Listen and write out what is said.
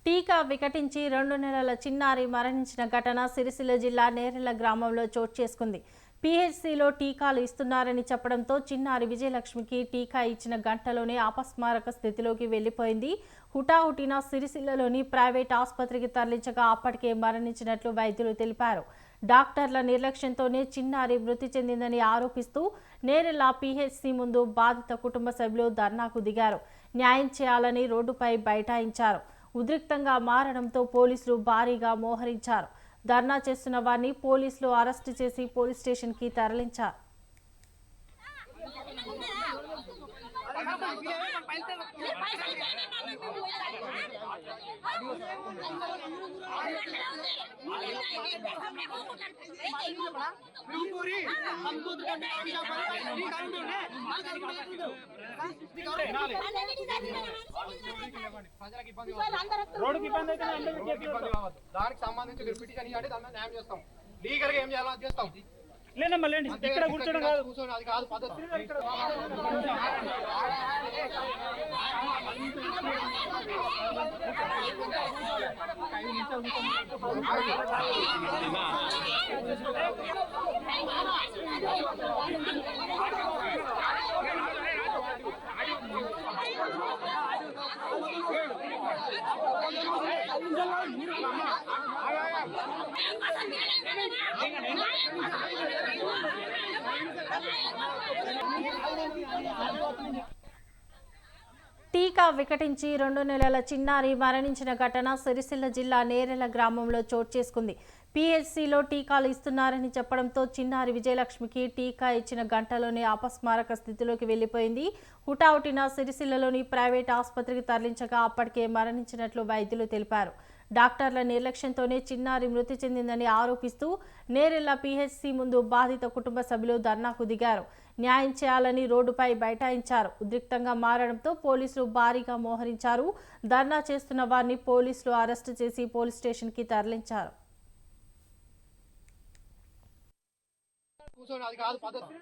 టీకా వికటించి 2 నెలల చిన్నారి మరణించిన ఘటన సిరిసిల్ల జిల్లా నేరెళ్ల గ్రామంలో చోటు చేసుకుంది. పీహెచ్సీలో టీకాలు ఇస్తున్నారని చెప్పడంతో చిన్నారి విజయలక్ష్మికి టీకా ఇచ్చిన గంటలోనే అపస్మారక స్థితిలోకి వెళ్లిపోయింది. హుటాహుటిన సిరిసిల్లలోని ప్రైవేట్ ఆసుపత్రికి తరలించగా అప్పటికే మరణించినట్లు వైద్యులు తెలిపారు. డాక్టర్ల నిర్లక్ష్యంతోనే చిన్నారి మృతి చెందిందని ఆరోపిస్తూ నేరెళ్ల పీహెచ్సీ ముందు బాధిత కుటుంబ సభ్యులు ధర్నాకు దిగారు. న్యాయం చేయాలని రోడ్డుపై బైఠాయించారు. ఉద్రిక్తంగా మారడంతో పోలీసులు భారీగా మోహరించారు. ధర్నా చేస్తున్న వారిని పోలీసులు అరెస్టు చేసి పోలీస్ స్టేషన్ కి తరలించారు. దానికి సంబంధించి పిటిషన్ ఇవ్వండి, దాన్ని న్యాయం చేస్తాం. లీగల్ గా ఏం చేయాలో అది చేస్తాం. లేదమ్మా లేండి, ఇక్కడ కూర్చోడం కాదు, కూర్చొని అది కాదు పద్ధతి. టీకా వికటించి 2 నెలల చిన్నారి మరణించిన ఘటన సిరిసిల్ల జిల్లా నేరెళ్ల గ్రామంలో చోటు చేసుకుంది. పీహెచ్సీలో టీకాలు ఇస్తున్నారని చెప్పడంతో చిన్నారి విజయలక్ష్మికి టీకా ఇచ్చిన గంటలోనే అపస్మారక స్థితిలోకి వెళ్లిపోయింది. హుటాహుటిన సిరిసిల్లలోని ప్రైవేట్ ఆసుపత్రికి తరలించగా అప్పటికే మరణించినట్లు వైద్యులు తెలిపారు. డాక్టర్ల నిర్లక్ష్యంతోనే చిన్నారి మృతి చెందిందని ఆరోపిస్తూ నేరెళ్ల పీహెచ్సీ ముందు బాధిత కుటుంబ సభ్యులు ధర్నాకు దిగారు. న్యాయం చేయాలని రోడ్డుపై బైఠాయించారు. ఉద్రిక్తంగా మారడంతో పోలీసులు భారీగా మోహరించారు. ధర్నా చేస్తున్న వారిని పోలీసులు అరెస్టు చేసి పోలీస్ స్టేషన్ కి తరలించారు. కూర్చొని అది కాదు పద్ధతి.